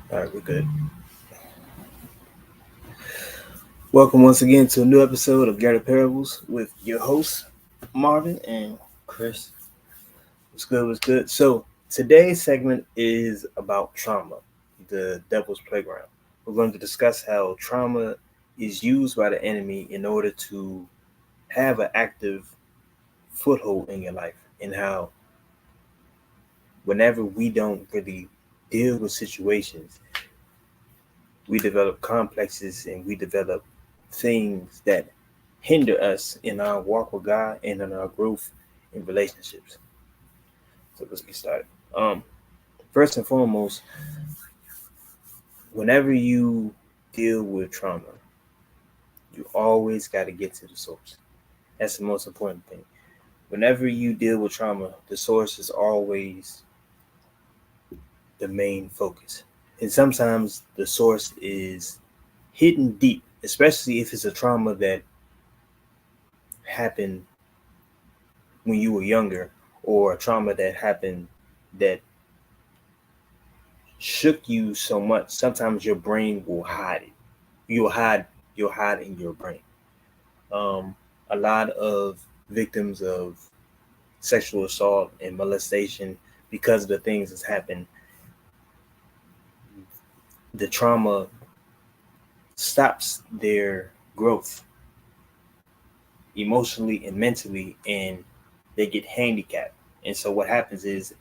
All right, we're good. Welcome once again to a new episode of Garrett Parables with your host Marvin and Chris. what's good, what's good. So today's segment is about trauma, the devil's playground. We're going to discuss how trauma is used by the enemy in order to have an active foothold in your life, and how whenever we don't really deal with situations, we develop complexes and we develop things that hinder us in our walk with God and in our growth in relationships. So let's get started. Um, First and foremost, whenever you deal with trauma, you always got to get to the source. That's the most important thing. Whenever you deal with trauma, the source is always the main focus. And sometimes the source is hidden deep, especially if it's a trauma that happened when you were younger, or a trauma that happened that shook you so much. Sometimes your brain will hide it. You'll hide you'll hide in your brain. um a lot of victims of sexual assault and molestation, because of the things that's happened, the trauma stops their growth emotionally and mentally, and they get handicapped. And so what happens is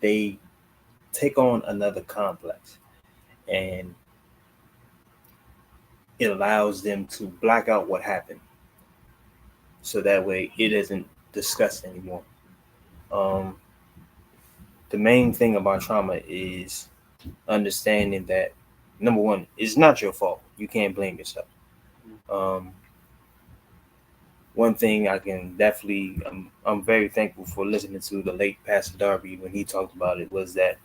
they take on another complex, and it allows them to block out what happened, so that way it isn't discussed anymore. Um, the main thing about trauma is understanding that, number one, it's not your fault. You can't blame yourself. Um, One thing I can definitely, I'm very thankful for listening to the late Pastor Darby when he talked about it, was that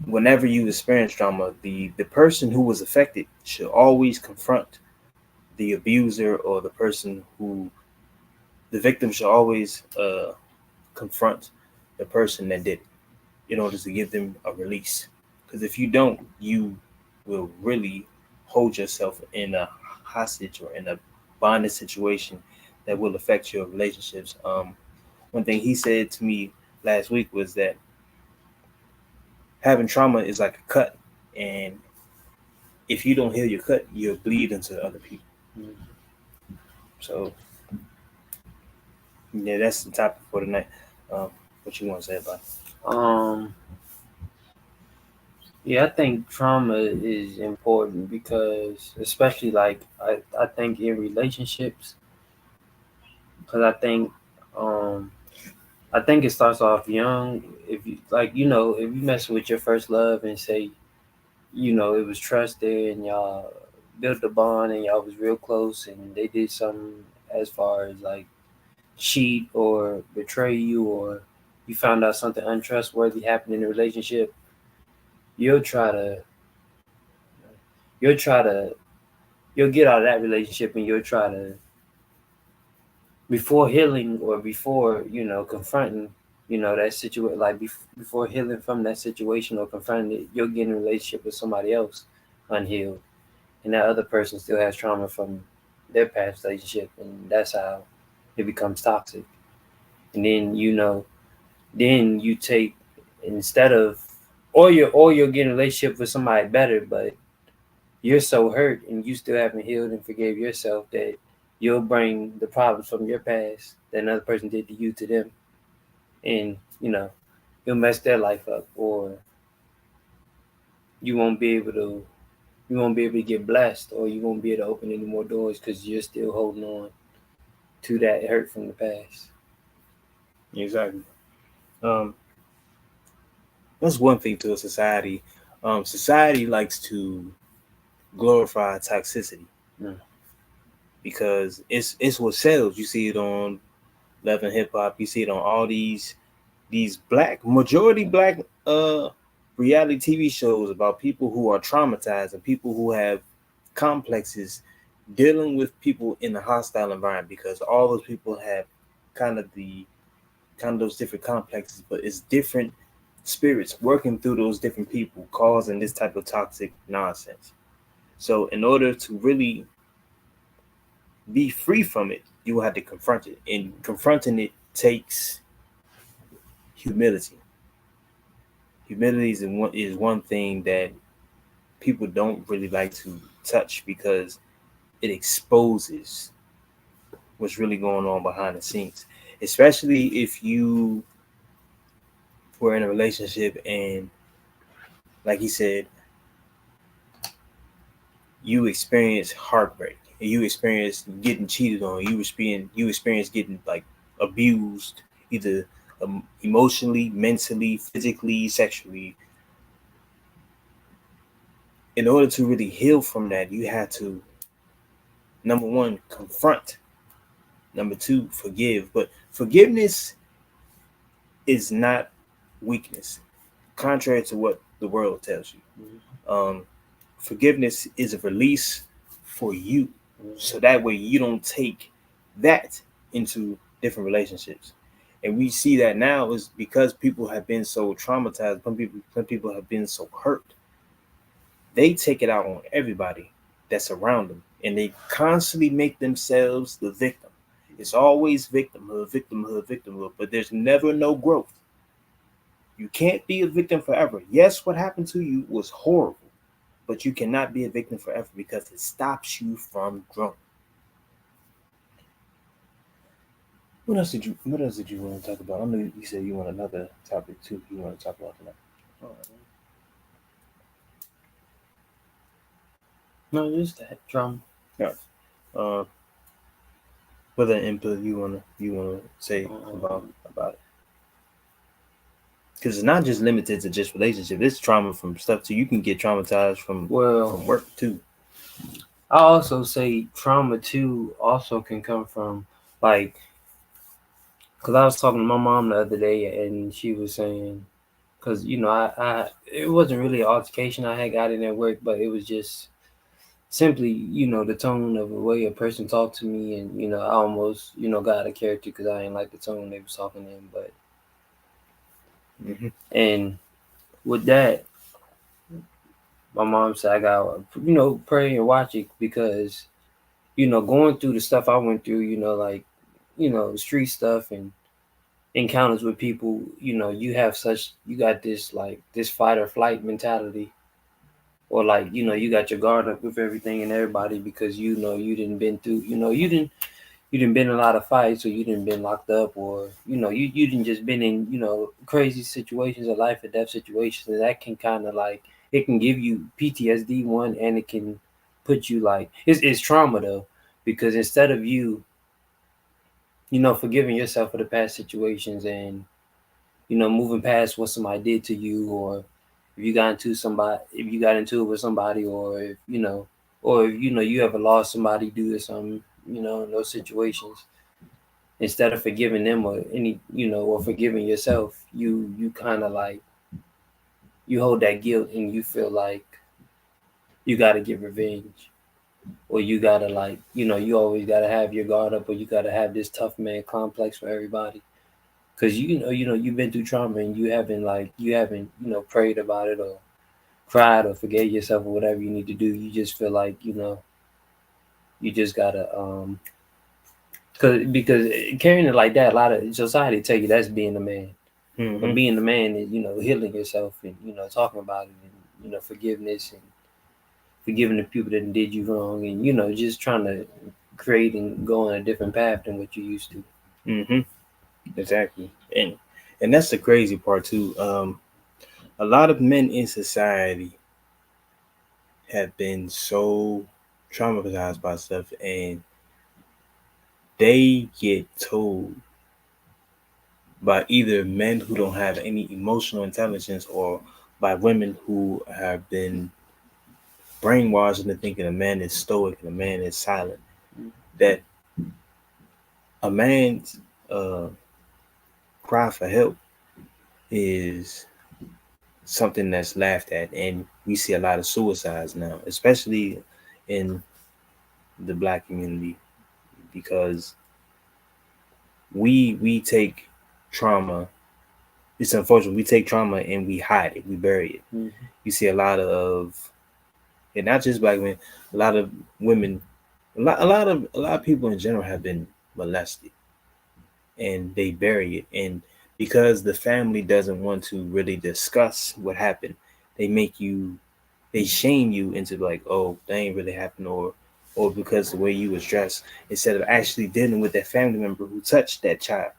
whenever you experience trauma, the person who was affected should always confront the abuser, or the person who, the victim should always confront the person that did it, in order to give them a release. Because if you don't, you will really hold yourself in a hostage or in a bonded situation that will affect your relationships. One thing he said to me last week was that having trauma is like a cut, and if you don't heal your cut, you'll bleed into other people. So yeah, that's the topic for tonight. Um, what you want to say about it? Um, yeah, I think trauma is important because, especially I think in relationships, because um, I think it starts off young. If you if you mess with your first love and say, it was trust there and y'all built a bond and y'all was real close and they did something as far as like cheat or betray you or you found out something untrustworthy happened in the relationship, you'll try to you'll try to you'll get out of that relationship and you'll try to before healing or before confronting that situation before healing from that situation or confronting it, you'll get in a relationship with somebody else unhealed and that other person still has trauma from their past relationship and that's how it becomes toxic. And then then you take instead of or you'll get in a relationship with somebody better, but you're so hurt and you still haven't healed and forgave yourself that you'll bring the problems from your past that another person did to you to them, and you'll mess their life up, or you won't be able to you won't be able to get blessed, or you won't be able to open any more doors because you're still holding on to that hurt from the past. Exactly. Um, that's one thing to a society. Society likes to glorify toxicity Mm. because it's what sells. You see it on Love and Hip Hop. You see it on all these majority black reality TV shows about people who are traumatized and people who have complexes, dealing with people in a hostile environment, because all those people have kind of the kind of those different complexes, but it's different spirits working through those different people, causing this type of toxic nonsense. So, in order to really be free from it, you will have to confront it, and confronting it takes humility. Humility is one thing that people don't really like to touch because it exposes what's really going on behind the scenes. Especially if you were in a relationship and, like he said, you experience heartbreak and you experience getting cheated on. You experience getting like abused, either emotionally, mentally, physically, sexually. In order to really heal from that, you have to, number one, confront. Number two, forgive. But forgiveness is not weakness, contrary to what the world tells you. Um, Forgiveness is a release for you, so that way you don't take that into different relationships. And we see that now is because people have been so traumatized, some people have been so hurt, they take it out on everybody that's around them, and they constantly make themselves the victim. It's always victimhood, victimhood, victimhood, but there's never no growth. You can't be a victim forever. Yes, what happened to you was horrible, but you cannot be a victim forever because it stops you from growing. What else did you want to talk about? I know you said you want another topic too. You want to talk about tonight. No, just that drama. Yeah. Uh, what other input you wanna say about it? Because it's not just limited to just relationship. It's trauma from stuff too. You can get traumatized from work too. I also say trauma too also can come from like, because I was talking to my mom the other day and she was saying, because I it wasn't really an altercation I had got in at work, but it was just simply the tone of the way a person talked to me, and I almost got out of character because I didn't like the tone they was talking in. But Mm-hmm. and with that, my mom said I got pray and watch it because going through the stuff I went through, like street stuff and encounters with people, you got this like this fight or flight mentality, or like you got your guard up with everything and everybody because you didn't been through, you didn't been in a lot of fights, or you didn't been locked up, or you didn't just been in crazy situations or life or death situations, and that can kind of like, it can give you PTSD, one, and it can put you like, it's trauma though, because instead of you forgiving yourself for the past situations and moving past what somebody did to you, or if you got into it with somebody, or if you ever lost somebody due to some in those situations, instead of forgiving them or or forgiving yourself, you kind of like, you hold that guilt and you feel like you got to get revenge, or you got to like, you always got to have your guard up, or you got to have this tough man complex for everybody, because you've been through trauma and you haven't prayed about it or cried or forgave yourself or whatever you need to do. You just feel like you just gotta because carrying it like that, a lot of society tell you that's being a man. Mm-hmm. But being a man is healing yourself and talking about it, and forgiveness and forgiving the people that did you wrong, and just trying to create and go on a different path than what you used to. Mm-hmm. Exactly. And that's the crazy part too. A lot of men in society have been so traumatized by stuff, and they get told by either men who don't have any emotional intelligence, or by women who have been brainwashed into thinking a man is stoic and a man is silent, that a man's cry for help is something that's laughed at. And we see a lot of suicides now, especially in the black community, because we take trauma it's unfortunate. We take trauma and we hide it, we bury it. Mm-hmm. You see a lot of, and not just black men, a lot of women, a lot of people in general have been molested, and they bury it. And because the family doesn't want to really discuss what happened, they make you, they shame you into like, oh, that ain't really happened, or because the way you was dressed, instead of actually dealing with that family member who touched that child,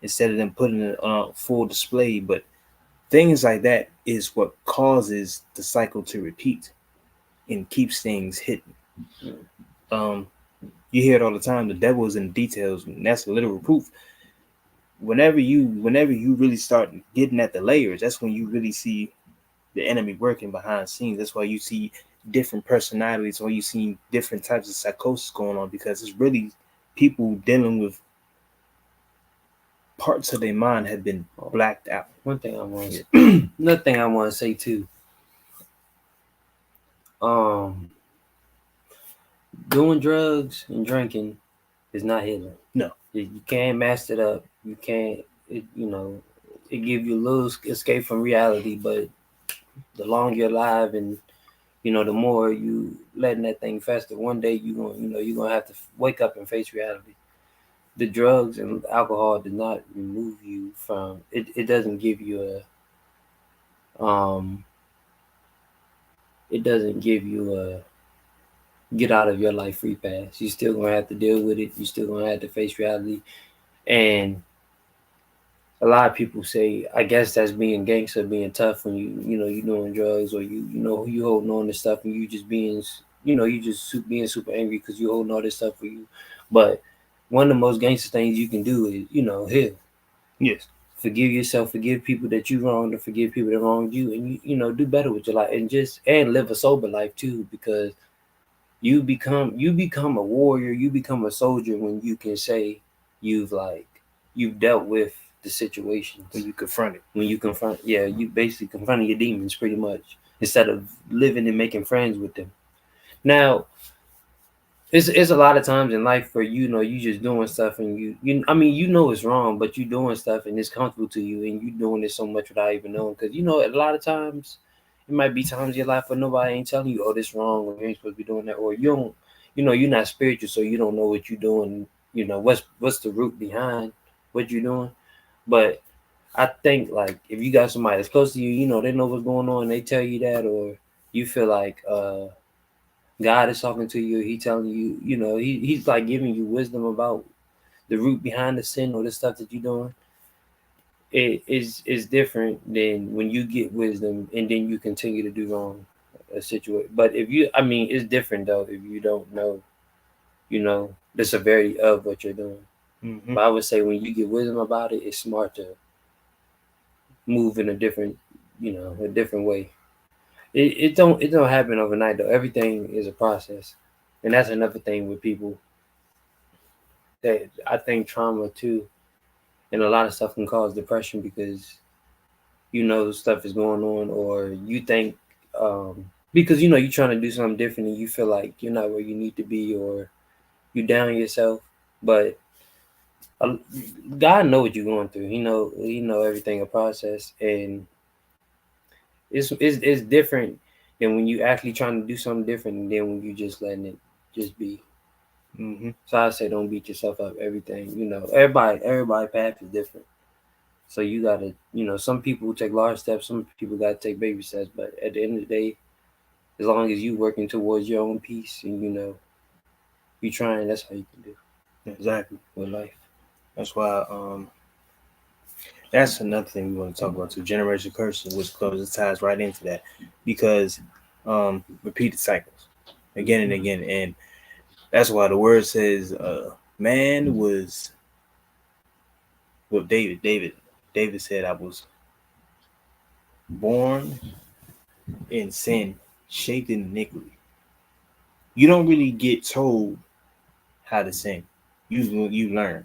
instead of them putting it on full display. But things like that is what causes the cycle to repeat and keeps things hidden. Um, you hear it all the time. The devil is in the details, and that's literal proof. Whenever you really start getting at the layers, that's when you really see the enemy working behind the scenes. That's why you see different personalities, or you see different types of psychosis going on, because it's really people dealing with parts of their mind have been blacked out. One thing I want to, another thing I want to say too. Doing drugs and drinking is not healing. No, you can't mask it up. You can't. It give you a little escape from reality, but the longer you're alive, and the more you letting that thing fester, one day you're gonna have to wake up and face reality. The drugs and alcohol do not remove you from it. It doesn't give you a get out of your life free pass. You still gonna have to deal with it. You still gonna have to face reality. And a lot of people say, I guess that's being gangster, being tough when you doing drugs, or you holding on to stuff, and you just being being super angry because you holding all this stuff for you. But one of the most gangster things you can do is heal. yes, Forgive yourself, forgive people that you wronged, and forgive people that wronged you, and do better with your life, and live a sober life too, because you become a warrior, you become a soldier when you can say you've dealt with the situations. when you confront it. When you confront, yeah, you basically confronting your demons pretty much, instead of living and making friends with them. Now, it's a lot of times in life where you just doing stuff, and it's wrong, but you doing stuff and it's comfortable to you, and you doing it so much without even knowing, because a lot of times it might be times in your life where nobody ain't telling you, oh, this wrong, or you ain't supposed to be doing that, or you don't, you're not spiritual, so you don't know what you're doing. What's the root behind what you're doing. But I think, like, if you got somebody that's close to you, they know what's going on, they tell you that, or you feel like God is talking to you, he telling you, he's like giving you wisdom about the root behind the sin or the stuff that you're doing. It is different than when you get wisdom and then you continue to do wrong a situation. But it's different though if you don't know, the severity of what you're doing. Mm-hmm. But I would say when you get wisdom about it, it's smart to move in a different way. It don't happen overnight though. Everything is a process, and that's another thing with people that I think trauma too, and a lot of stuff can cause depression, because stuff is going on, or you think because you're trying to do something different and you feel like you're not where you need to be, or you down yourself. But God know what you're going through. He know everything a process, and it's different than when you actually trying to do something different than when you just letting it just be. Mm-hmm. So I say don't beat yourself up. Everything, everybody path is different. So you gotta, some people take large steps, some people gotta take baby steps. But at the end of the day, as long as you working towards your own peace, and you trying, that's how you can do Exactly. with life. That's why that's another thing we want to talk about too. Generation curses, which ties right into that, because repeated cycles again and again, and that's why the word says man was David said, I was born in sin, shaped in iniquity. You don't really get told how to sin. You learn.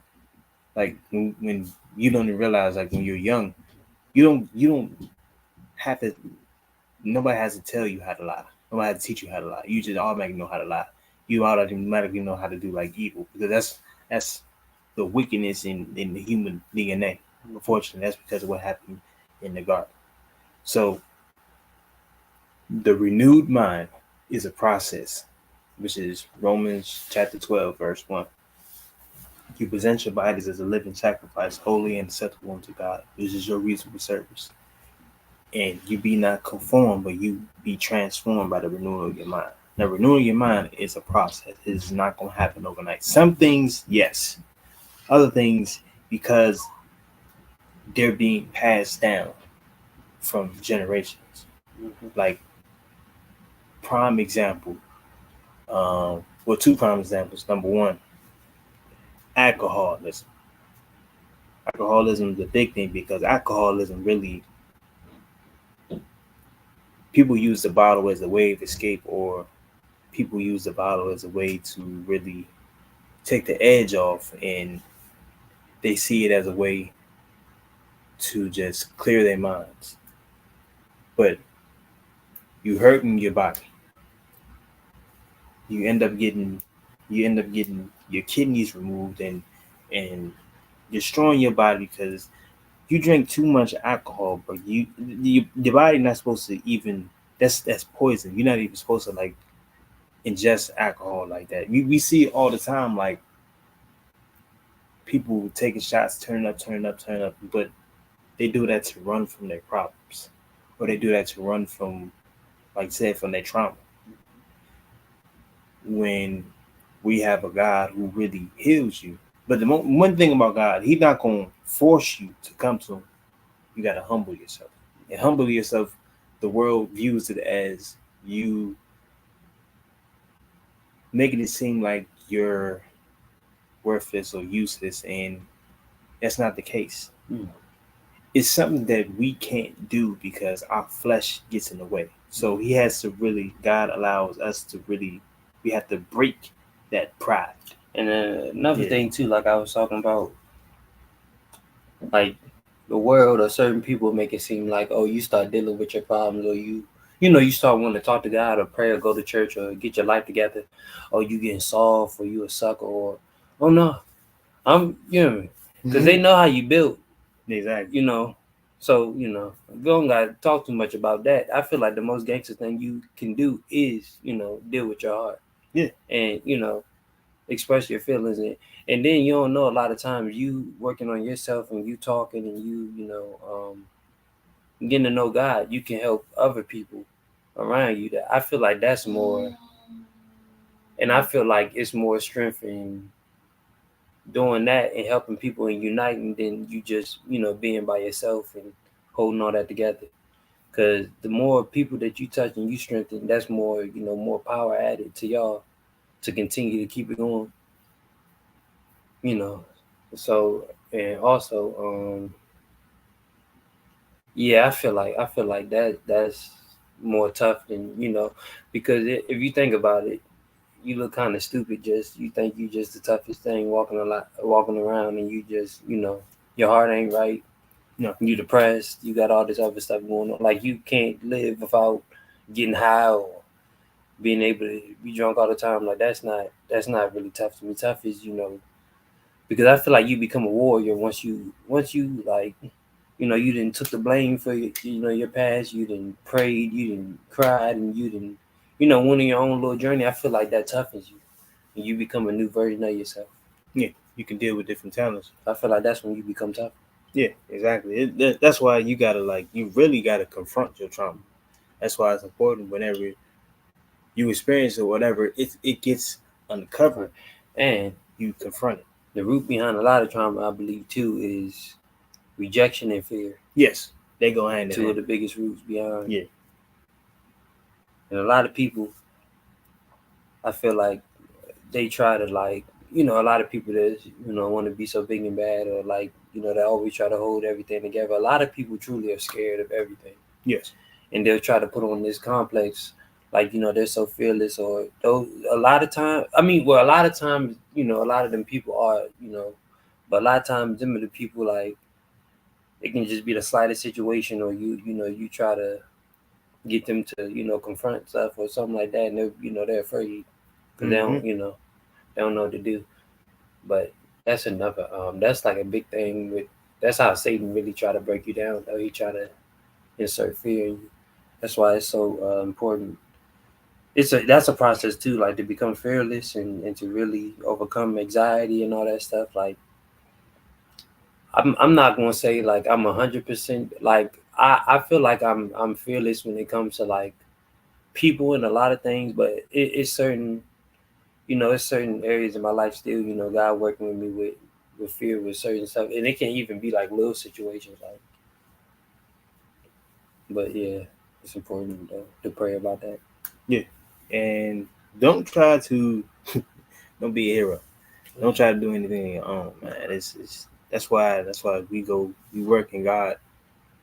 Like when you don't even realize, like when you're young, you don't have to. Nobody has to tell you how to lie. Nobody has to teach you how to lie. You just automatically know how to lie. You automatically know how to do like evil, because that's the wickedness in the human DNA. Unfortunately, that's because of what happened in the garden. So the renewed mind is a process, which is Romans chapter 12, verse 1. You present your bodies as a living sacrifice, holy and acceptable unto God, which is your reasonable service. And you be not conformed, but you be transformed by the renewal of your mind. Now, renewing your mind is a process. It is not going to happen overnight. Some things, yes. Other things, because they're being passed down from generations. Like, prime example, two prime examples. Number one, alcoholism. Alcoholism is a big thing because alcoholism really, people use the bottle as a way of escape, or people use the bottle as a way to really take the edge off, and they see it as a way to just clear their minds. But you hurting your body. You end up getting your kidneys removed and destroying your body because you drink too much alcohol, but your body not supposed to even, that's poison. You're not even supposed to like ingest alcohol like that. We see it all the time, like people taking shots, turning up, but they do that to run from their problems, or they do that to run from, like I said, from their trauma. When we have a God who really heals you, but the one thing about God, He's not gonna force you to come to Him. You gotta humble yourself, and humble yourself. The world views it as you making it seem like you're worthless or useless, and that's not the case. It's something that we can't do because our flesh gets in the way. So He has to really, God allows us to really, we have to break that pride. And another thing too, like I was talking about, like the world or certain people make it seem like, oh, you start dealing with your problems, or you start wanting to talk to God or pray or go to church or get your life together, or you getting soft or you a sucker, or oh no, I'm because they know how you build. Exactly. So we don't gotta talk too much about that. I feel like the most gangster thing you can do is deal with your heart. Yeah. And express your feelings, and then you don't know, a lot of times you working on yourself and you talking and getting to know God, you can help other people around you. That I feel like that's more, and I feel like it's more strength in doing that and helping people and uniting than you just being by yourself and holding all that together. Because the more people that you touch and you strengthen, that's more more power added to y'all to continue to keep it going. So, and also, yeah, I feel like that's more tough than because if you think about it, you look kind of stupid. Just you think you just the toughest thing walking around, and you just your heart ain't right. No. You depressed. You got all this other stuff going on. Like you can't live without getting high or being able to be drunk all the time. Like that's not really tough to me. Tough is because I feel like you become a warrior once you like you didn't took the blame for your past. You didn't prayed. You didn't cried, and you didn't went on your own little journey. I feel like that toughens you, and you become a new version of yourself. Yeah, you can deal with different talents. I feel like that's when you become tough. Yeah, exactly. That's why you gotta you really gotta confront your trauma. That's why it's important whenever you experience it, whatever it gets uncovered, and you confront it. The root behind a lot of trauma, I believe, too, is rejection and fear. Yes, they go hand in hand. Two of the biggest roots behind. Yeah. And a lot of people, I feel like they try to a lot of people that want to be so big and bad, or they always try to hold everything together. A lot of people truly are scared of everything. Yes. And they'll try to put on this complex, they're so fearless, or those a lot of times. I mean, well, a lot of times, a lot of them people are, but a lot of times them are the people it can just be the slightest situation, or you try to get them to confront stuff or something like that, and they're afraid because they don't know what to do. But that's another that's like a big thing with that's how Satan really try to break you down. Though he try to insert fear in you. That's why it's so important. That's a process too, like to become fearless and to really overcome anxiety and all that stuff. Like I'm not gonna say like I'm 100% like I feel like I'm fearless when it comes to like people and a lot of things, but it's certain it's certain areas in my life still, God working with me with fear with certain stuff, and it can even be like little situations like. But yeah, it's important to pray about that. Yeah, and don't try to don't be a hero. Don't try to do anything on your own, man. It's that's why we work in God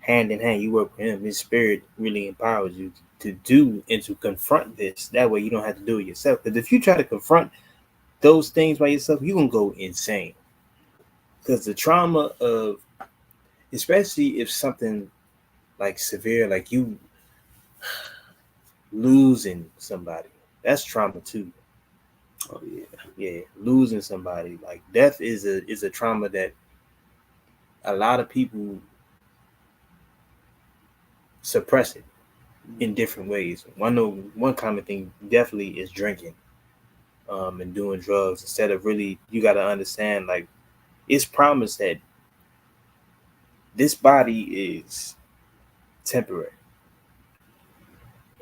hand in hand. You work with Him. His Spirit really empowers you to do and to confront this. That way, you don't have to do it yourself. Because if you try to confront those things by yourself, you're gonna go insane. Because the trauma of, especially if something like severe, like you losing somebody, that's trauma too. Oh yeah. Yeah, losing somebody, like death is a trauma that a lot of people suppress it in different ways. One common thing definitely is drinking, and doing drugs instead of really. You got to understand, like, it's promised that this body is temporary,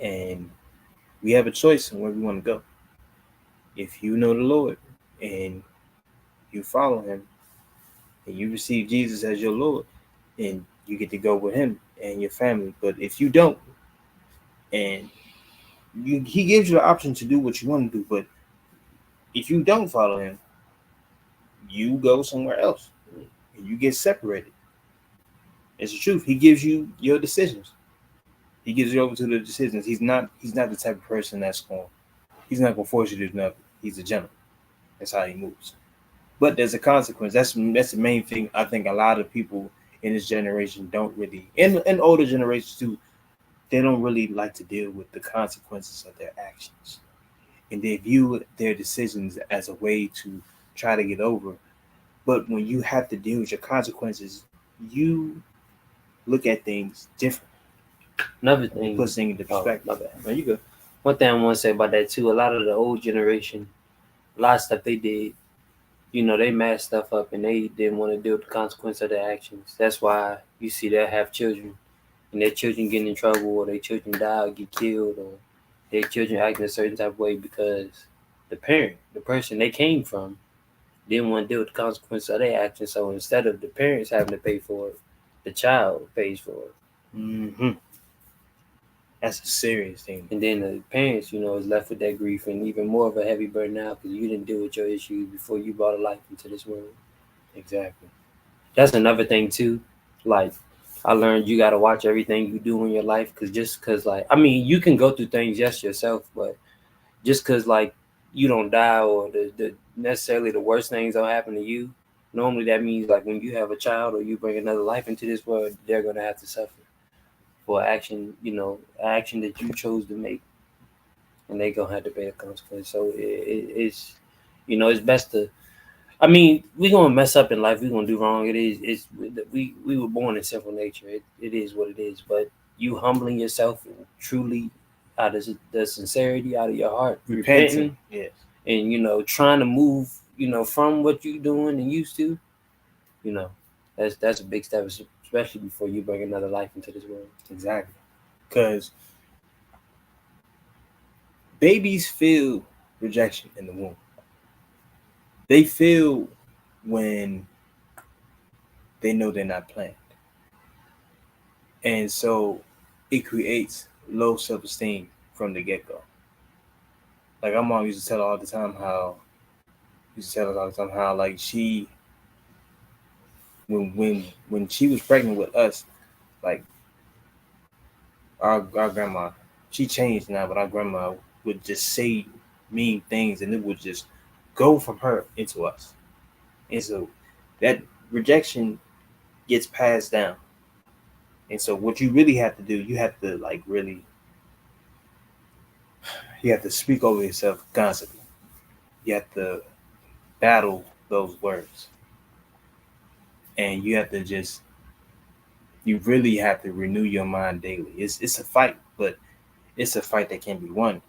and we have a choice on where we want to go. If you know the Lord and you follow Him and you receive Jesus as your Lord, and you get to go with Him and your family. But if you don't, and He gives you the option to do what you want to do, but if you don't follow Him, you go somewhere else and you get separated. It's the truth. He gives you your decisions. He gives you over to the decisions. He's not the type of person he's not gonna force you to do nothing. He's a gentleman. That's how he moves. But there's a consequence. That's the main thing. I think a lot of people in this generation don't really, and older generations too, they don't really like to deal with the consequences of their actions, and they view their decisions as a way to try to get over. But when you have to deal with your consequences, you look at things different. Another It thing. puts things into perspective. My bad. No, you good. One thing I want to say about that too. A lot of the old generation, a lot of stuff they did. They messed stuff up and they didn't want to deal with the consequence of their actions. That's why you see they have children and their children getting in trouble or their children die or get killed or their children acting a certain type of way because the parent, the person they came from, didn't want to deal with the consequence of their actions. So instead of the parents having to pay for it, the child pays for it. Mm-hmm. That's a serious thing. And then the parents, is left with that grief and even more of a heavy burden now because you didn't deal with your issues before you brought a life into this world. Exactly. That's another thing too. Like I learned you got to watch everything you do in your life because like I mean you can go through things yourself, but just because like you don't die or the necessarily the worst things don't happen to you, normally that means like when you have a child or you bring another life into this world, they're gonna have to suffer for action, action that you chose to make, and they gonna have to pay the consequence. So it's best to. I mean, we gonna mess up in life. We gonna do wrong. We were born in sinful nature. It is what it is. But you humbling yourself truly out of the sincerity out of your heart, repenting, yes, and trying to move, from what you doing and used to, you know, that's a big step, especially before you bring another life into this world. exactly. Because babies feel rejection in the womb. They feel when they know they're not planned, and so it creates low self-esteem from the get-go. Like our mom used to tell all the time how like she when she was pregnant with us, like our grandma, she changed now, but our grandma would just say mean things and it would just go from her into us. And so that rejection gets passed down. And so what you really have to do, you have to like really you have to speak over yourself constantly. You have to battle those words. and you really have to renew your mind daily. It's a fight, but it's a fight that can be won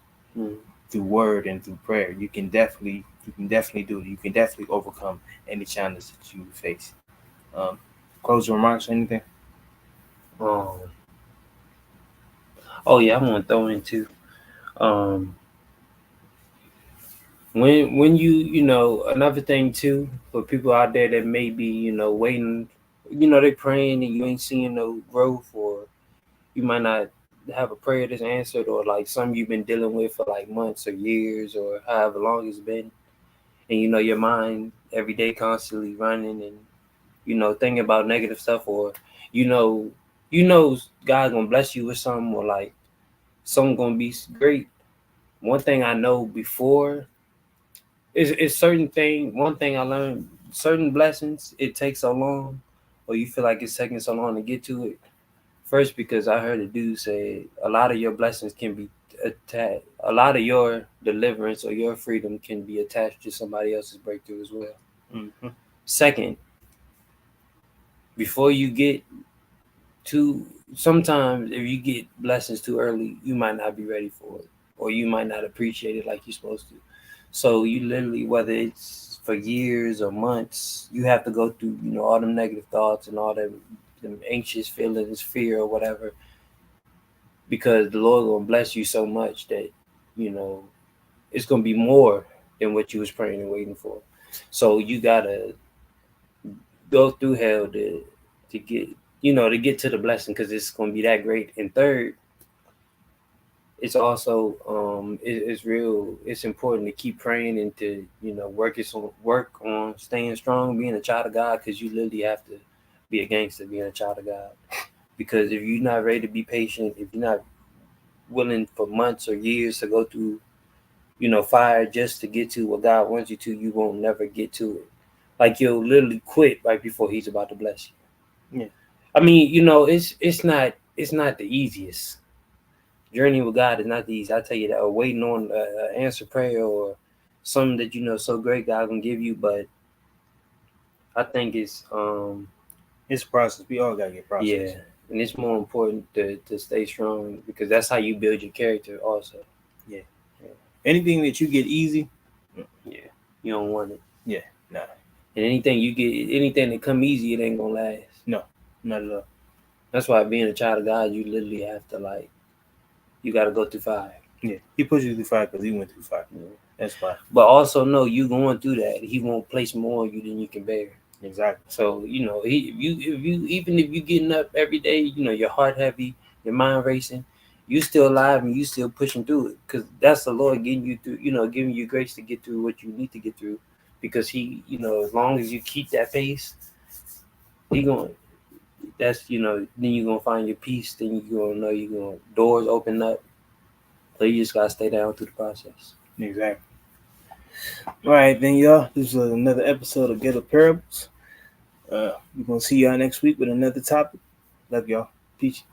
through word and through prayer. You can definitely do it. You can definitely overcome any challenge that you face. Closing remarks or anything? Oh yeah, I'm gonna throw in too. When you know, another thing too, for people out there that may be, waiting, they praying and you ain't seeing no growth, or you might not have a prayer that's answered, or like something you've been dealing with for like months or years or however long it's been, and your mind every day constantly running, and thinking about negative stuff, or you know God's gonna bless you with something, or like something gonna be great. One thing I know before is certain thing. One thing I learned: certain blessings, it takes so long, or you feel like it's taking so long to get to it. First, because I heard a dude say a lot of your blessings can be attached. A lot of your deliverance or your freedom can be attached to somebody else's breakthrough as well. Mm-hmm. Second, before you get to, sometimes if you get blessings too early, you might not be ready for it, or you might not appreciate it like you're supposed to. So you literally, whether it's for years or months, you have to go through, all them negative thoughts and all them anxious feelings, fear or whatever, because the Lord gonna bless you so much that it's gonna be more than what you was praying and waiting for. So you gotta go through hell to get to the blessing, because it's gonna be that great. And third, it's also it's important to keep praying and to work on staying strong, being a child of God, because you literally have to be a gangster being a child of God. Because if you're not ready to be patient, if you're not willing for months or years to go through fire just to get to what God wants you to, you won't never get to it. Like, you'll literally quit right before He's about to bless you. Yeah. I mean, it's not the easiest. Journey with God is not the easy. I tell you that. Or waiting on an answer prayer, or something that so great God gonna give you. But I think it's a process. We all gotta get process. Yeah, and it's more important to stay strong, because that's how you build your character also. Yeah. Anything that you get easy, yeah, you don't want it. Yeah, nah. And anything that come easy, it ain't gonna last. No, not at all. That's why being a child of God, you literally have to you got to go through fire. Yeah, He pushes you through fire because He went through fire. Yeah. That's why. But also know, you going through that, He won't place more on you than you can bear. Exactly. So if you getting up every day, your heart heavy, your mind racing, you still alive and you still pushing through it, because that's the Lord getting you through. Giving you grace to get through what you need to get through, because He, as long as you keep that pace, He going. That's then you're gonna find your peace. Then you're gonna know doors open up. So you just gotta stay down through the process. Exactly. All right, then, y'all. This is another episode of Ghetto Parables. We're gonna see y'all next week with another topic. Love y'all. Peace.